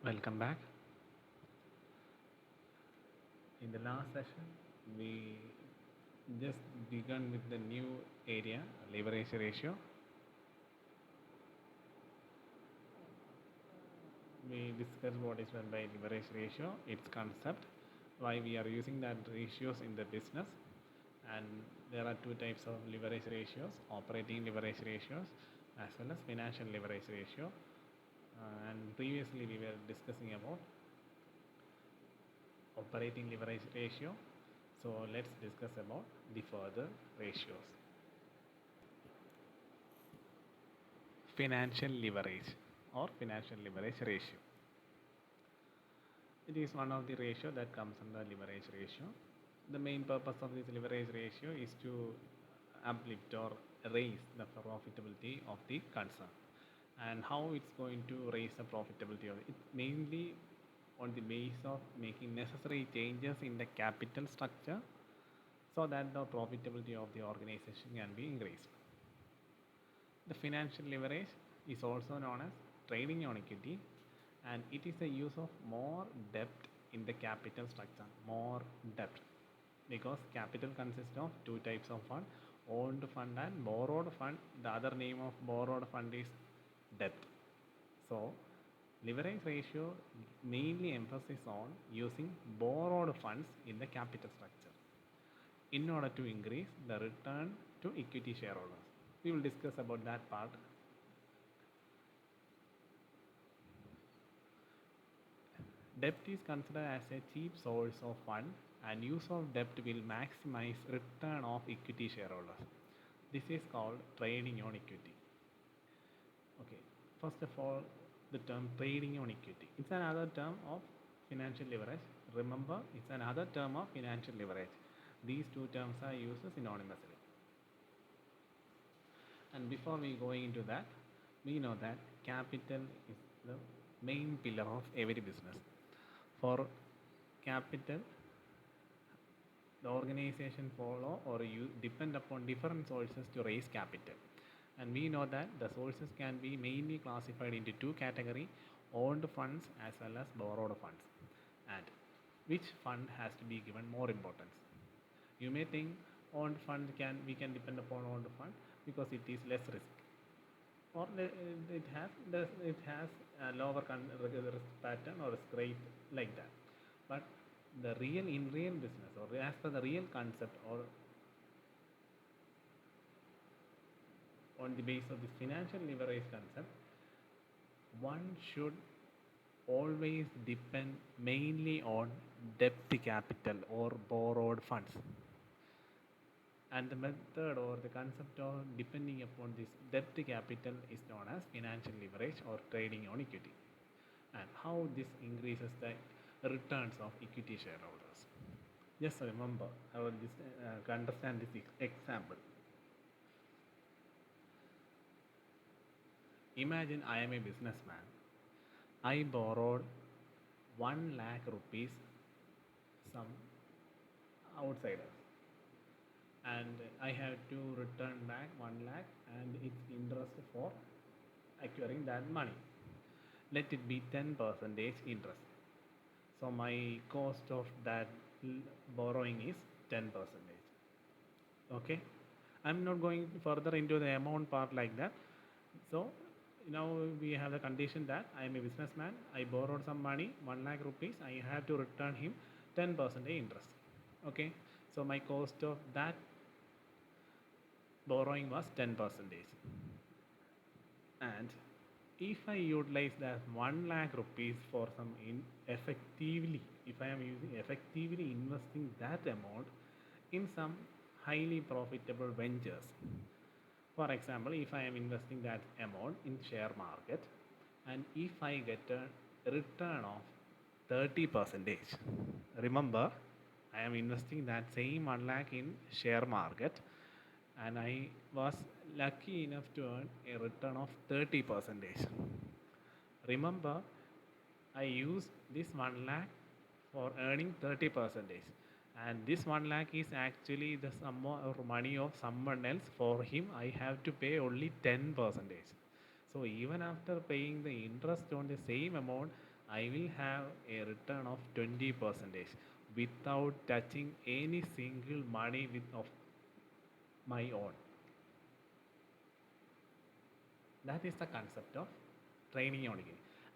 Welcome back. In the last session, we just begun with the new area, leverage ratio. We discussed what is meant by leverage ratio, its concept, why we are using that ratios in the business, and there are two types of leverage ratios: operating leverage ratios as well as financial leverage ratio. And previously, we were discussing about operating leverage ratio. So let's discuss about the further ratios. Financial leverage or financial leverage ratio. It is one of the ratio that comes under leverage ratio. The main purpose of this leverage ratio is to uplift or raise the profitability of the concern. And how it's going to raise the profitability of it? Mainly on the basis of making necessary changes in the capital structure so that the profitability of the organization can be increased. The financial leverage is also known as trading on equity, and it is the use of more debt in the capital structure. More debt, because capital consists of two types of fund: owned fund and borrowed fund. The other name of borrowed fund is debt. So leverage ratio mainly emphasizes on using borrowed funds in the capital structure in order to increase the return to equity shareholders. We will discuss about that part. Debt is considered as a cheap source of fund, and use of debt will maximize return of equity shareholders. This is called trading on equity. Okay, first of all, the term trading on equity. It's another term of financial leverage. Remember, it's another term of financial leverage. These two terms are used synonymously. And before we go into that, we know that capital is the main pillar of every business. For capital, the organization follow or you depend upon different sources to raise capital. And we know that the sources can be mainly classified into two categories: owned funds as well as borrowed funds. And which fund has to be given more importance? You may think owned fund we can depend upon owned fund because it is less risk, or it has a lower risk pattern or risk rate, like that. But the real business, or as per the real concept, or on the basis of this financial leverage concept, one should always depend mainly on debt capital or borrowed funds. And the method or the concept of depending upon this debt capital is known as financial leverage or trading on equity. And how this increases the returns of equity shareholders. Just remember, I will just understand this example. Imagine I am a businessman. I borrowed 1 lakh rupees some outsiders, and I have to return back 1 lakh and its interest for acquiring that money. Let it be 10% interest. So my cost of that borrowing is 10%. Okay, I'm not going further into the amount part like that. So now we have the condition that I am a businessman. I borrowed some money, 1 lakh rupees. I have to return him 10% interest. Okay, so my cost of that borrowing was 10%. And if I utilize that 1 lakh rupees for some effectively, if I am using effectively investing that amount in some highly profitable ventures. For example, if I am investing that amount in share market, and if I get a return of 30%, remember, I am investing that same 1 lakh in share market, and I was lucky enough to earn a return of 30%. Remember, I used this 1 lakh for earning 30%, and this 1 lakh is actually the sum or money of someone else. For him, I have to pay only 10%. So even after paying the interest on the same amount, I will have a return of 20 percentage without touching any single money of my own. That is the concept of training only.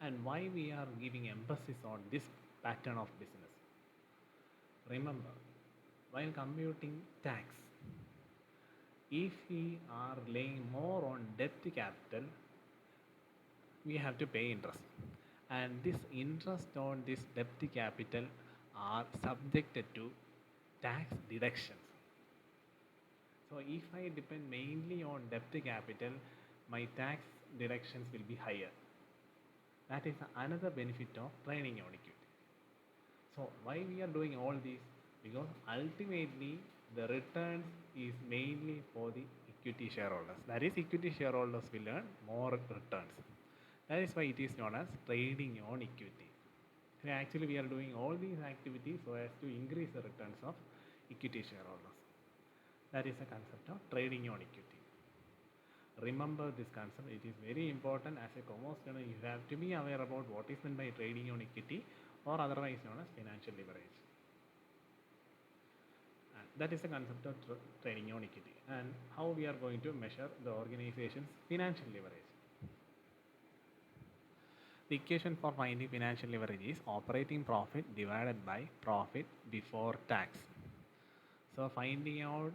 And why we are giving emphasis on this pattern of business. Remember, while computing tax, if we are laying more on debt capital, we have to pay interest. And this interest on this debt capital are subjected to tax deductions. So if I depend mainly on debt capital, my tax deductions will be higher. That is another benefit of training on equity. So why we are doing all this? Because ultimately the returns is mainly for the equity shareholders. That is, equity shareholders will earn more returns. That is why it is known as trading on equity. So actually we are doing all these activities so as to increase the returns of equity shareholders. That is the concept of trading on equity. Remember this concept, it is very important. As a commerce learner, you have to be aware about what is meant by trading on equity, or otherwise known as financial leverage. And that is the concept of trading on equity, and how we are going to measure the organization's financial leverage. The equation for finding financial leverage is operating profit divided by profit before tax. So finding out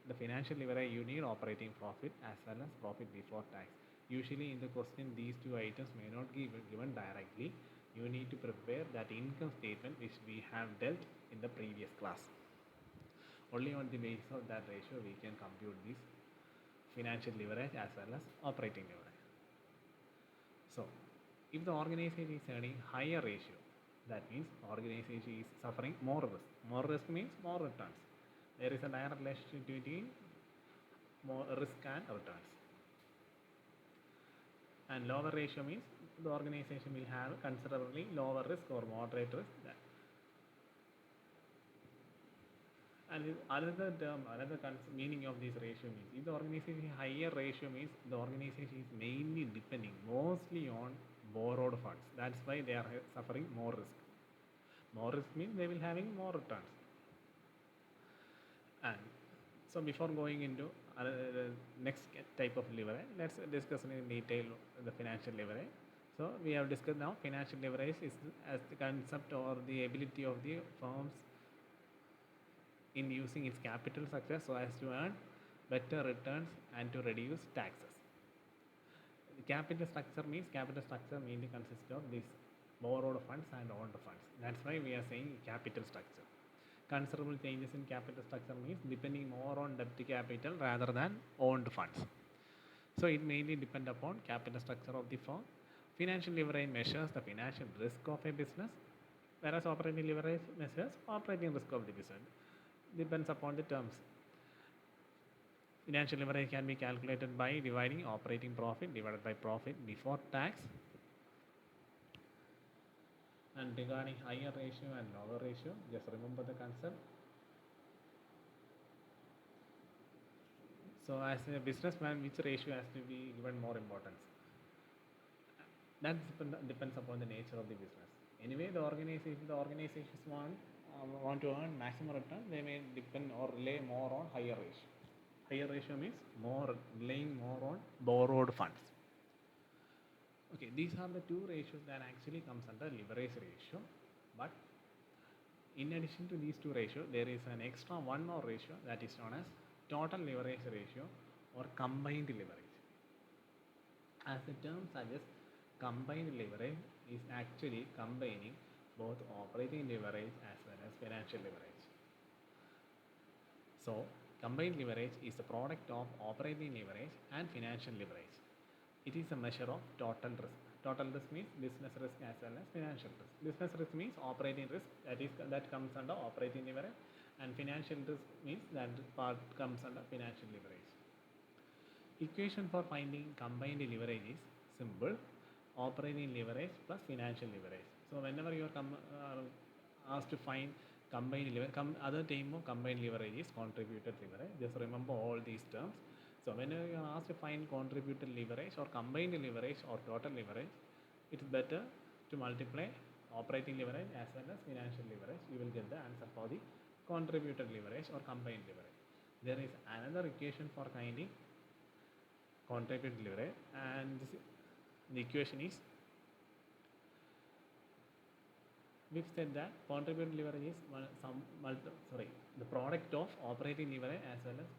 the financial leverage, you need operating profit as well as profit before tax. Usually in the question, these two items may not be given directly. You need to prepare that income statement which we have dealt in the previous class. Only on the basis of that ratio we can compute this financial leverage as well as operating leverage. So if the organization is earning higher ratio, that means organization is suffering more risk. More risk means more returns. There is a direct relationship between more risk and returns. And lower ratio means the organization will have considerably lower risk or moderate risk. And another term, another meaning of this ratio means if the organization has higher ratio means the organization is mainly depending mostly on borrowed funds. That's why they are suffering more risk. More risk means they will having more returns. And so before going into next type of leverage, let's discuss in detail the financial leverage. So we have discussed now financial leverage is as the concept or the ability of the firms in using its capital structure so as to earn better returns and to reduce taxes. The capital structure mainly consists of these borrowed funds and owned funds. That's why we are saying capital structure. Considerable changes in capital structure means depending more on debt capital rather than owned funds. So it mainly depends upon capital structure of the firm. Financial leverage measures the financial risk of a business, whereas operating leverage measures operating risk of the business. Depends upon the terms. Financial leverage can be calculated by dividing operating profit divided by profit before tax. And regarding higher ratio and lower ratio, just remember the concept. So as a businessman, which ratio has to be given more importance? That depends upon the nature of the business. Anyway, the organizations want to earn maximum return, they may depend or rely more on higher ratio. Higher ratio means relying more on borrowed funds. Okay, these are the two ratios that actually comes under leverage ratio. But in addition to these two ratios, there is an extra one more ratio that is known as total leverage ratio or combined leverage. As the term suggests, combined leverage is actually combining both operating leverage as well as financial leverage. So combined leverage is the product of operating leverage and financial leverage. It is a measure of total risk. Total risk means business risk as well as financial risk. Business risk means operating risk, that comes under operating leverage, and financial risk means that part comes under financial leverage. Equation for finding combined leverage is simple: operating leverage plus financial leverage. So whenever you are asked to find combined leverage, other term of combined leverage is contributed leverage. Just remember all these terms. So whenever you are asked to find contributed leverage or combined leverage or total leverage, it's better to multiply operating leverage as well as financial leverage, you will get the answer for the contributed leverage or combined leverage. There is another equation for finding contributed leverage, and the equation is, we've said that contributed leverage is the product of operating leverage as well as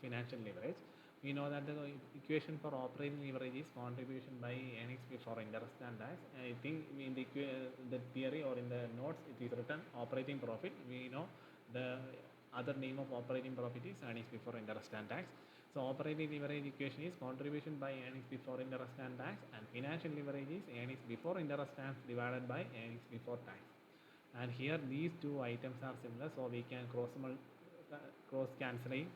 financial leverage. We know that the equation for operating leverage is contribution by earnings before interest and tax. I think in the theory or in the notes it is written operating profit. We know the other name of operating profit is earnings before interest and tax. So operating leverage equation is contribution by earnings before interest and tax, and financial leverage is earnings before interest tax divided by earnings before tax. And here these two items are similar, so we can cross cancelling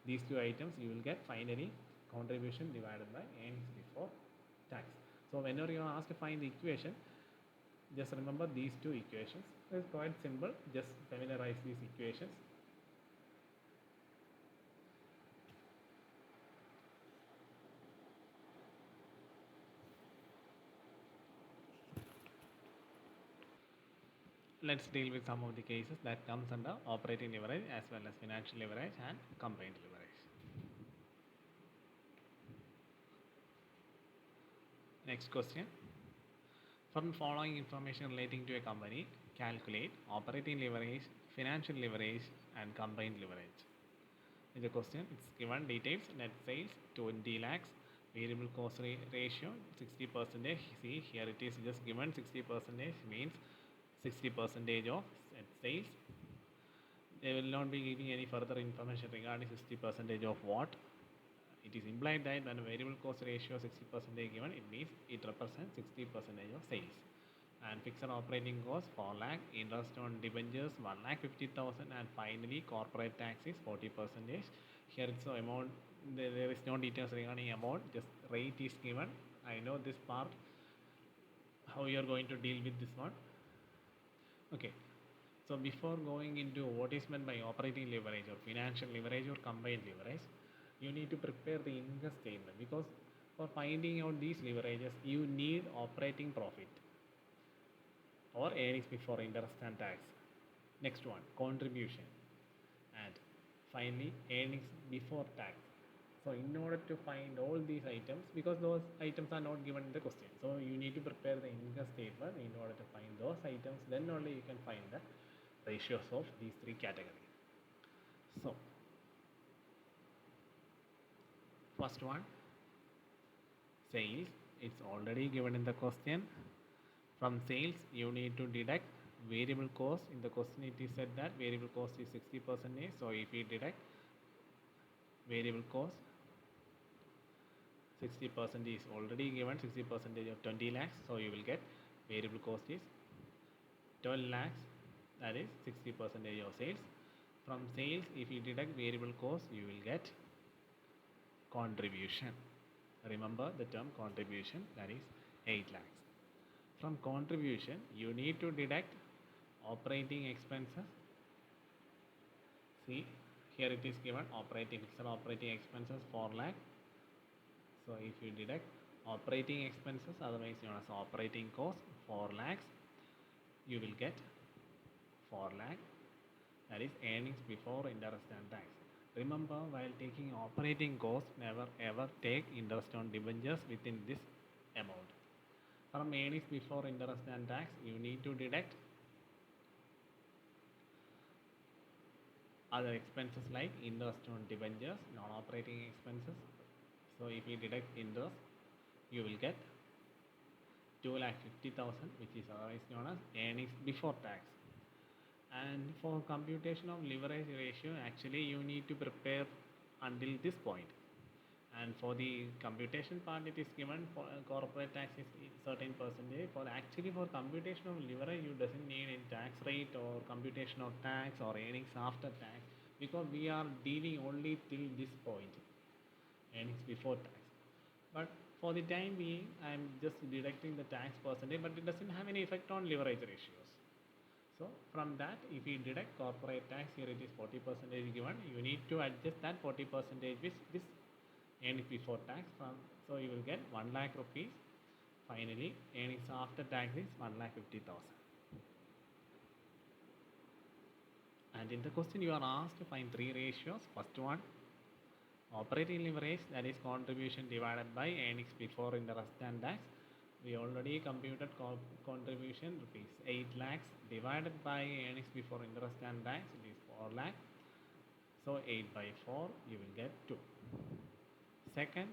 these two items, you will get finally contribution divided by earnings before tax. So whenever you are asked to find the equation, just remember these two equations. It's quite simple, just familiarize these equations. Let's deal with some of the cases that comes under operating leverage as well as financial leverage and combined leverage. Next question. From following information relating to a company, calculate operating leverage, financial leverage and combined leverage. In the question, it's given details: net sales 20 lakhs, variable cost ratio 60%. See, here it is just given 60% means 60% of net sales. They will not be giving any further information regarding 60% of what. It is implied that when a variable cost ratio 60% given, it means it represents 60% of sales. And fixed operating cost 4 lakh, interest on debentures 1,50,000, and finally corporate tax is 40%. Here it's so amount, there is no details regarding amount, just rate is given. I know this part, how you are going to deal with this one. Okay, so before going into what is meant by operating leverage or financial leverage or combined leverage, you need to prepare the income statement, because for finding out these leverages you need operating profit or earnings before interest and tax. Next one, contribution, and finally earnings before tax. So in order to find all these items, because those items are not given in the question, so you need to prepare the income statement in order to find those items, then only you can find the ratios of these three categories. So first one, sales, it's already given in the question. From sales you need to deduct variable cost. In the question it is said that variable cost is 60%. So if we deduct variable cost, 60% is already given, 60% of 20 lakhs. So you will get variable cost is 12 lakhs, that is 60% of sales. From sales, if you deduct variable cost, you will get contribution. Remember the term contribution, that is 8 lakhs. From contribution, you need to deduct operating expenses. See, here it is given operating expenses 4 lakh. So if you deduct operating expenses, otherwise known as operating cost 4 lakhs, you will get 4 lakh, that is earnings before interest and tax. Remember, while taking operating cost, never ever take interest on debentures within this amount. From earnings before interest and tax, you need to deduct other expenses like interest on debentures, non-operating expenses. So if you deduct interest, you will get 2,50,000, which is otherwise known as earnings before tax. And for computation of leverage ratio, actually you need to prepare until this point. And for the computation part, it is given for corporate tax is certain percentage. For computation of leverage, you doesn't need any tax rate or computation of tax or earnings after tax, because we are dealing only till this point, earnings before tax. But for the time being, I am just deducting the tax percentage, but it doesn't have any effect on leverage ratios. So from that, if you deduct corporate tax, here it is 40% given, you need to adjust that 40% with this earnings before tax. So you will get 1 lakh rupees Finally, earnings after tax is 1,50,000. And in the question you are asked to find three ratios. First one, operating leverage, that is contribution divided by earnings before interest and tax. We already computed contribution rupees 8 lakhs divided by earnings before interest and tax, it is 4 lakh. So 8 by 4 you will get 2. Second,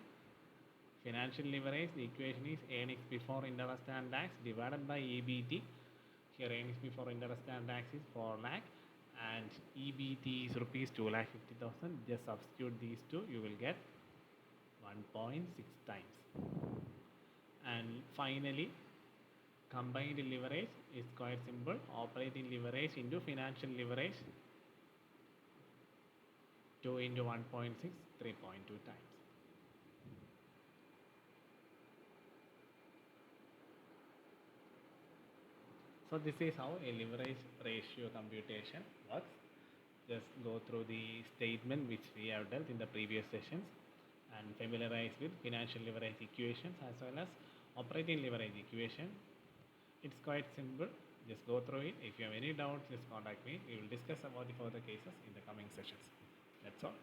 financial leverage, the equation is earnings before interest and tax divided by EBT. Here earnings before interest and tax is 4 lakh and EBT is rupees 2,50,000. Just substitute these two, you will get 1.6 times. And finally, combined leverage is quite simple. Operating leverage into financial leverage, 2 into 1.6, 3.2 times. So this is how a leverage ratio computation works. Just go through the statement which we have dealt in the previous sessions and familiarize with financial leverage equations as well as operating leverage equation. It's quite simple. Just go through it. If you have any doubts, just contact me. We will discuss about the further cases in the coming sessions. That's all.